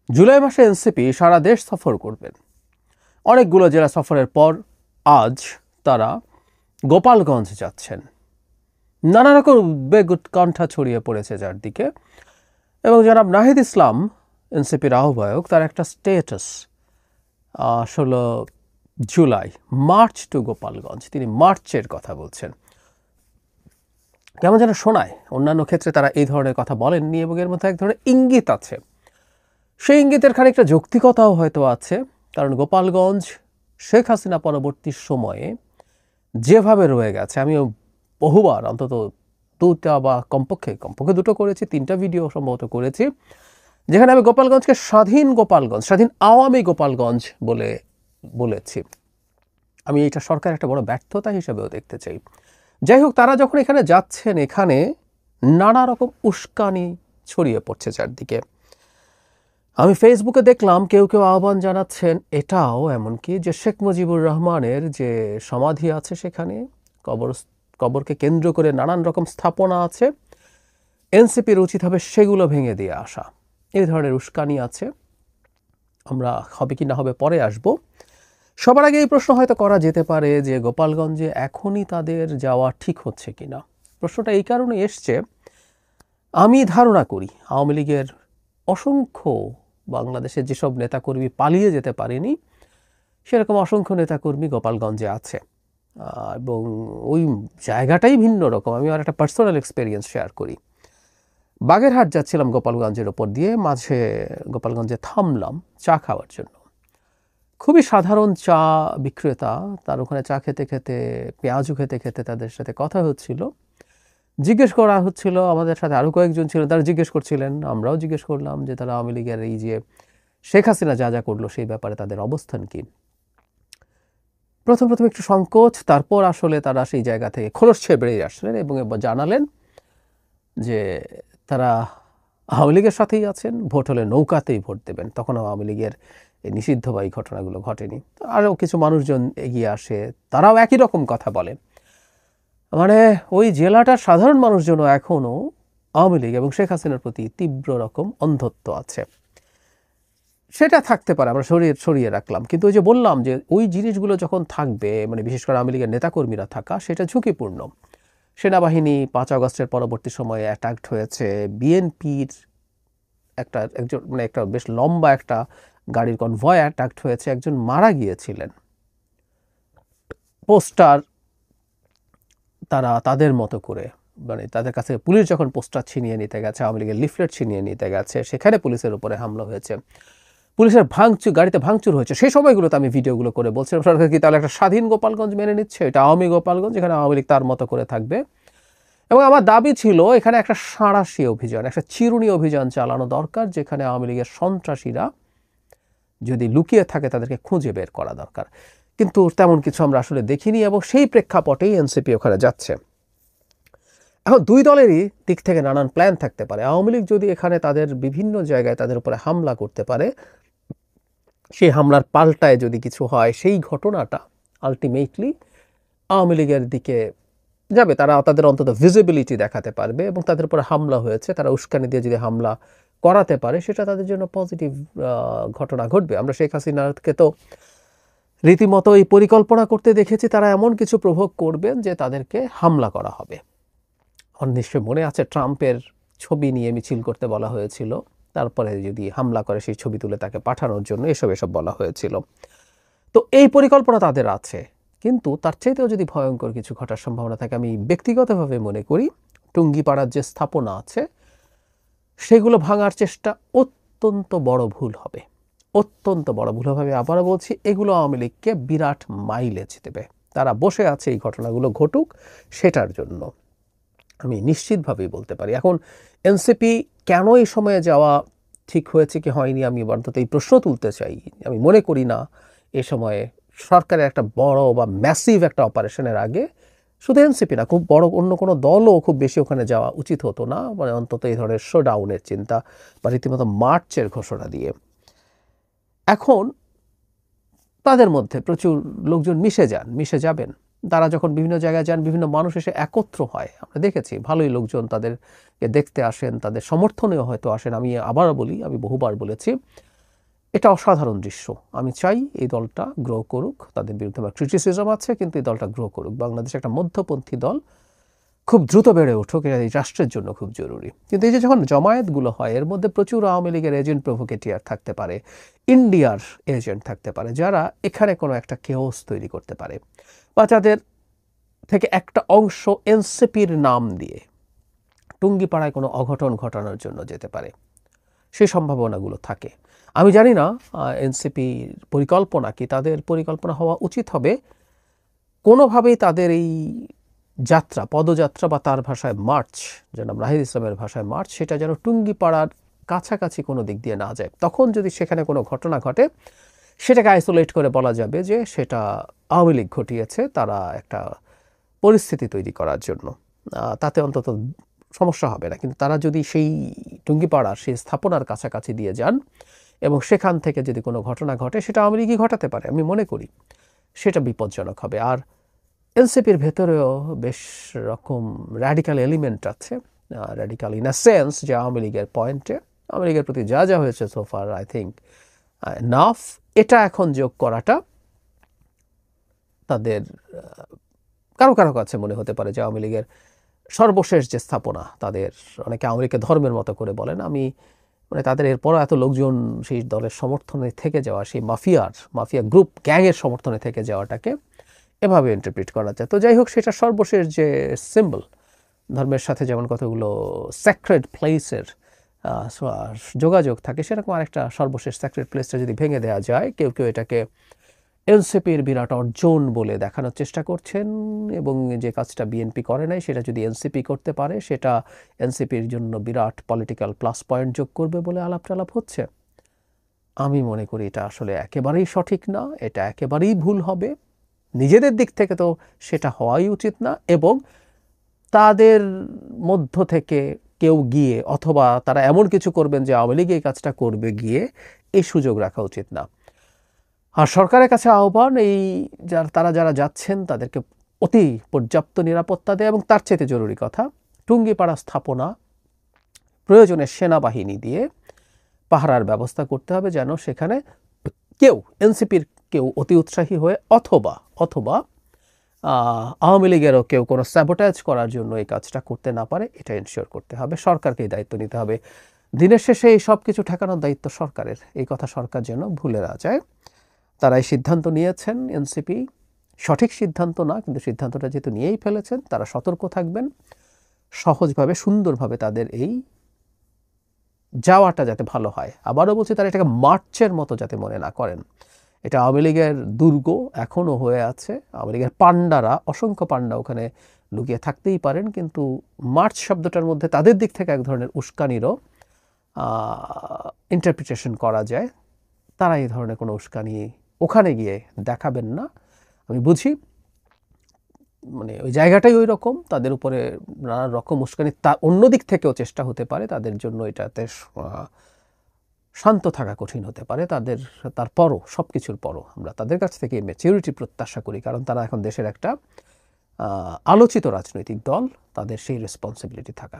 জুলাই মাসে এনসিপি সারা দেশ সফর করবেন। অনেকগুলো জেলা সফরের পর আজ তারা গোপালগঞ্জ যাচ্ছেন। নানা রকম উদ্বেগ উৎকণ্ঠা ছড়িয়ে পড়েছে চারদিকে, এবং জনাব নাহিদ ইসলাম, এনসিপির আহ্বায়ক, তার একটা status 16 July march to Gopalganj, তিনি মার্চের কথা বলছেন। কেমন যেন শোনায়, অন্যান্য ক্ষেত্রে তারা এই ধরনের কথা বলেননি এবং এর মধ্যে এক ধরনের ইঙ্গিত আছে। সেই ইঙ্গিতের খানিকটা যৌক্তিকতাও হয়তো আছে, কারণ গোপালগঞ্জ শেখ হাসিনা পরবর্তী সময়ে যেভাবে রয়ে গেছে, আমিও বহুবার অন্তত দুটা বা কমপক্ষে দুটো করেছি, 3টা ভিডিও সম্ভবত করেছি, যেখানে আমি গোপালগঞ্জকে স্বাধীন গোপালগঞ্জ, স্বাধীন আওয়ামী গোপালগঞ্জ বলেছি। আমি এটা সরকারের একটা বড় ব্যর্থতা হিসেবেও দেখতে চাই। যাই হোক, তারা যখন এখানে যাচ্ছেন, এখানে নানা রকম উস্কানি ছড়িয়ে পড়ছে চারদিকে। আমি ফেসবুকে দেখলাম কেউ কেউ আহ্বান জানাচ্ছেন এটাও, এমনকি যে শেখ মুজিবুর রহমানের যে সমাধি আছে সেখানে, কবরকে কেন্দ্র করে নানান রকম স্থাপনা আছে, এনসিপির উচিত হবে সেগুলো ভেঙে দিয়ে আসা। এই ধরনের উস্কানি আছে। আমরা হবে কি না হবে পরে আসব। সবার আগে এই প্রশ্ন হয়তো করা যেতে পারে যে গোপালগঞ্জে এখনই তাদের যাওয়া ঠিক হচ্ছে কিনা। প্রশ্নটা এই কারণে এসছে, আমি ধারণা করি আওয়ামী লীগের অসংখ্য বাংলাদেশের যেসব নেতাকর্মী পালিয়ে যেতে পারেনি, সেরকম অসংখ্য নেতাকর্মী গোপালগঞ্জে আছে, এবং ওই জায়গাটাই ভিন্ন রকম। আমি আর একটা পার্সোনাল এক্সপেরিয়েন্স শেয়ার করি। বাগেরহাট যাচ্ছিলাম গোপালগঞ্জের ওপর দিয়ে, মাঝে গোপালগঞ্জে থামলাম চা খাওয়ার জন্য। খুবই সাধারণ চা বিক্রেতা, তার ওখানে চা খেতে খেতে, পেঁয়াজু খেতে খেতে তাদের সাথে কথা হচ্ছিল। জিজ্ঞেস করা হচ্ছিল, আমাদের সাথে আরও কয়েকজন ছিলেন, তারা জিজ্ঞেস করছিলেন, আমরাও জিজ্ঞেস করলাম যে তারা আওয়ামী লীগের এই যে শেখ হাসিনা যা যা করলো সেই ব্যাপারে তাদের অবস্থান কি। প্রথম একটু সংকোচ, তারপর আসলে তারা সেই জায়গা থেকে খোলস ছেড়ে বেরিয়ে আসলেন এবং জানালেন যে তারা আওয়ামী লীগের সাথেই আছেন, ভোট হলে নৌকাতেই ভোট দেবেন। তখন আওয়ামী লীগের এই নিষিদ্ধ বা এই ঘটনাগুলো ঘটেনি। আরও কিছু মানুষজন এগিয়ে আসে, তারাও একই রকম কথা বলেন। মানে ওই জেলাটার সাধারণ মানুষজনও এখনও আওয়ামী লীগ এবং শেখ হাসিনার প্রতি তীব্র রকম অন্ধত্ব আছে। সেটা থাকতে পারে, আমরা সরিয়ে রাখলাম, কিন্তু ওই যে বললাম যে ওই জিনিসগুলো যখন থাকবে, মানে বিশেষ করে আওয়ামী লীগের নেতাকর্মীরা থাকা, সেটা ঝুঁকিপূর্ণ। সেনাবাহিনী 5 আগস্টের পরবর্তী সময়ে অ্যাটাকড হয়েছে, বিএনপির একটা বেশ লম্বা একটা গাড়ির কনভয় অ্যাটাকড হয়েছে, একজন মারা গিয়েছিলেন। পোস্টার তারা তাদের মতো করে, মানে তাদের কাছে পুলিশ যখন পোস্টার ছিনিয়ে নিতে গেছে, আওয়ামী লীগের লিফলেট ছিনিয়ে নিতে গেছে, সেখানে পুলিশের উপরে হামলা হয়েছে, পুলিশের গাড়িতে ভাঙচুর হয়েছে। সেই সময়গুলোতে আমি ভিডিওগুলো করে বলছিলাম সরকার কি তাহলে একটা স্বাধীন গোপালগঞ্জ মেনে নিচ্ছে, এটা আওয়ামী গোপালগঞ্জ, এখানে আওয়ামী লীগ তার মতো করে থাকবে। এবং আমার দাবি ছিল এখানে একটা সাঁড়াশি অভিযান, একটা চিরুনি অভিযান চালানো দরকার, যেখানে আওয়ামী লীগের সন্ত্রাসীরা যদি লুকিয়ে থাকে তাদেরকে খুঁজে বের করা দরকার। কিন্তু তেমন কিছু আমরা আসলে দেখিনি, এবং সেই প্রেক্ষাপটেই এনসিপি ওখানে যাচ্ছে। এখন দুই দলেরই দিক থেকে নানান প্ল্যান থাকতে পারে। আওয়ামী লীগ যদি এখানে তাদের বিভিন্ন জায়গায় তাদের উপরে হামলা করতে পারে, সেই হামলার পাল্টায় যদি কিছু হয়, সেই ঘটনাটা আলটিমেটলি আওয়ামী লীগের দিকে যাবে। তারা তাদের অন্তত ভিজিবিলিটি দেখাতে পারবে, এবং তাদের উপরে হামলা হয়েছে, তারা উস্কানি দিয়ে যদি হামলা করাতে পারে, সেটা তাদের জন্য পজিটিভ ঘটনা ঘটবে। আমরা শেখ হাসিনাকে তো রীতিমতো এই পরিকল্পনা করতে দেখেছি, তারা এমন কিছু প্রভোগ করবেন যে তাদেরকে হামলা করা হবে। নিশ্চয় মনে আছে ট্রাম্পের ছবি নিয়ে মিছিল করতে বলা হয়েছিল, তারপরে যদি হামলা করে সেই ছবি তুলে তাকে পাঠানোর জন্য এসব বলা হয়েছিল। তো এই পরিকল্পনা তাদের আছে, কিন্তু তার চাইতেও যদি ভয়ঙ্কর কিছু ঘটার সম্ভাবনা থাকে, আমি ব্যক্তিগতভাবে মনে করি টুঙ্গিপাড়ার যে স্থাপনা আছে সেগুলো ভাঙার চেষ্টা অত্যন্ত বড় ভুল হবে, অত্যন্ত বড় ভুল হবে। আমি আবারও বলছি, এগুলো আওয়ামী লীগকে বিরাট মাইলেজ দেবে। তারা বসে আছে এই ঘটনাগুলো ঘটুক সেটার জন্য, আমি নিশ্চিতভাবেই বলতে পারি। এখন এনসিপি কেন এই সময়ে যাওয়া ঠিক হয়েছে কি হয়নি, আমি অন্তত এই প্রশ্ন তুলতে চাই। আমি মনে করি না এ সময়ে সরকারের একটা বড় বা ম্যাসিভ একটা অপারেশনের আগে শুধু এনসিপি না, খুব বড় অন্য কোনো দলও খুব বেশি ওখানে যাওয়া উচিত হতো না, মানে অন্তত এই ধরনের শোডাউনের চিন্তা বা রীতিমতো মার্চের ঘোষণা দিয়ে। এখন তাদের মধ্যে প্রচুর লোকজন মিশে যাবেন। তারা যখন বিভিন্ন জায়গায় যান, বিভিন্ন মানুষ এসে একত্র হয়, আমরা দেখেছি ভালোই লোকজন তাদেরকে দেখতে আসেন, তাদের সমর্থনেও হয়তো আসেন। আমি আবারও বলি, আমি বহুবার বলেছি, এটা অসাধারণ দৃশ্য। আমি চাই এই দলটা গ্রো করুক। তাদের বিরুদ্ধে আমার ক্রিটিসিজম আছে, কিন্তু এই দলটা গ্রো করুক। বাংলাদেশে একটা মধ্যপন্থী দল খুব দ্রুত বেড়ে উঠুক, এটা এই রাষ্ট্রের জন্য খুব জরুরি। কিন্তু এই যে যখন জমায়েতগুলো হয়, এর মধ্যে প্রচুর আওয়ামী লীগের এজেন্ট প্রভোকেটিয়ার থাকতে পারে, ইন্ডিয়ার এজেন্ট থাকতে পারে, যারা এখানে কোনো একটা কেওস তৈরি করতে পারে, বা যাদের থেকে একটা অংশ এনসিপির নাম দিয়ে টুঙ্গিপাড়ায় কোনো অঘটন ঘটানোর জন্য যেতে পারে। সেই সম্ভাবনাগুলো থাকে। আমি জানি না এনসিপির পরিকল্পনা কি। তাদের পরিকল্পনা হওয়া উচিত হবে কোনোভাবেই তাদের এই যাত্রা, পদযাত্রা বা তার ভাষায় মার্চ, জনাব রাহিদ ইসলামের ভাষায় মার্চ, সেটা যেন টুঙ্গিপাড়ার কাছাকাছি কোনো দিক দিয়ে না যায়। তখন যদি সেখানে কোনো ঘটনা ঘটে, সেটাকে আইসোলেট করে বলা যাবে যে সেটা আওয়ামী লীগ ঘটিয়েছে, তারা একটা পরিস্থিতি তৈরি করার জন্য। তাতে অন্তত সমস্যা হবে না। কিন্তু তারা যদি সেই টুঙ্গিপাড়ার সেই স্থাপনার কাছাকাছি দিয়ে যান এবং সেখান থেকে যদি কোনো ঘটনা ঘটে, সেটা আওয়ামী লীগই ঘটাতে পারে, আমি মনে করি সেটা বিপজ্জনক হবে। আর এনসিপির ভেতরেও বেশ রকম র্যাডিক্যাল এলিমেন্ট আছে, র্যাডিক্যাল ইন আ সেন্স যে আওয়ামী লীগের পয়েন্টে, আওয়ামী লীগের প্রতি যা যা হয়েছে সোফার আই থিঙ্ক নাফ, এটা এখন যোগ করাটা তাদের কারো কারো কাছে মনে হতে পারে যে আওয়ামী লীগের সর্বশেষ যে স্থাপনা, তাদের অনেকে আওয়ামী লীগকে ধর্মের মতো করে বলেন, আমি মানে তাদের এরপরও এত লোকজন সেই দলের সমর্থনে থেকে যাওয়া, সেই মাফিয়া গ্রুপ গ্যাংয়ের সমর্থনে থেকে যাওয়াটাকে এভাবে ইন্টারপ্রিট করা যায়। তো যাই হোক, সেটা সর্বশেষ যে সিম্বল, ধর্মের সাথে যেমন কতগুলো স্যাক্রেড প্লেসের যোগাযোগ থাকে, সেরকম আরেকটা সর্বশেষ স্যাক্রেড প্লেসটা যদি ভেঙে দেওয়া যায়, কেউ কেউ এটাকে এনসিপির বিরাট অর্জন বলে দেখানোর চেষ্টা করছেন, এবং যে কাজটা বিএনপি করে নাই সেটা যদি এনসিপি করতে পারে, সেটা এনসিপির জন্য বিরাট পলিটিক্যাল প্লাস পয়েন্ট যোগ করবে বলে আলাপ টালাপ হচ্ছে। আমি মনে করি এটা আসলে একেবারেই সঠিক না, এটা একেবারেই ভুল হবে। নিজেদের দিক থেকে তো সেটা হওয়াই উচিত না, এবং তাদের মধ্য থেকে কেউ গিয়ে, অথবা তারা এমন কিছু করবেন যে আওয়ামী লীগ এই কাজটা করবে গিয়ে, এই সুযোগ রাখা উচিত না। আর সরকারের কাছে আহ্বান, এই তারা যারা যাচ্ছেন তাদেরকে অতি পর্যাপ্ত নিরাপত্তা দেয়, এবং তার চেয়ে জরুরি কথা, টুঙ্গিপাড়া স্থাপনা প্রয়োজনে সেনাবাহিনী দিয়ে পাহারার ব্যবস্থা করতে হবে, যেন সেখানে কেউ এনসিপির কেউ অতি উৎসাহী হয়ে অথবা আওয়ামী লীগেরও কেউ কোনো স্যাবোটাজ করার জন্য এই কাজটা করতে না পারে, এটা এনশিওর করতে হবে। সরকারকে এই দায়িত্ব নিতে হবে। দিনের শেষে এই সব কিছু ঠেকানোর দায়িত্ব সরকারের, এই কথা সরকার যেন ভুলে না যায়। তারা এই সিদ্ধান্ত নিয়েছেন, এনসিপি সঠিক সিদ্ধান্ত না, কিন্তু সিদ্ধান্তটা যেহেতু নিয়েই ফেলেছেন, তারা সতর্ক থাকবেন, সহজভাবে সুন্দরভাবে তাদের এই যাওয়াটা যাতে ভালো হয়। আবারও বলছি, তারা এটাকে মার্চের মতো যাতে মনে না করেন। এটা আওয়ামী লীগের দুর্গ এখনও হয়ে আছে, আওয়ামী লীগের পান্ডারা, অসংখ্য পান্ডা ওখানে লুকিয়ে থাকতেই পারেন, কিন্তু মার্চ শব্দটার মধ্যে তাদের দিক থেকে এক ধরনের উস্কানিরও ইন্টারপ্রিটেশন করা যায়। তারা এই ধরনের কোনো উস্কানি ওখানে গিয়ে দেখাবেন না। আমি বুঝি মানে ওই জায়গাটাই ওই রকম, তাদের উপরে নানা রকম উস্কানি তা অন্য দিক থেকেও চেষ্টা হতে পারে, তাদের জন্য এটাতে শান্ত থাকা কঠিন হতে পারে। তারপরও সব কিছুর পরও আমরা তাদের কাছ থেকে ম্যাচিউরিটি প্রত্যাশা করি, কারণ তারা এখন দেশের একটা আলোচিত রাজনৈতিক দল, তাদের সেই রেসপন্সিবিলিটি থাকা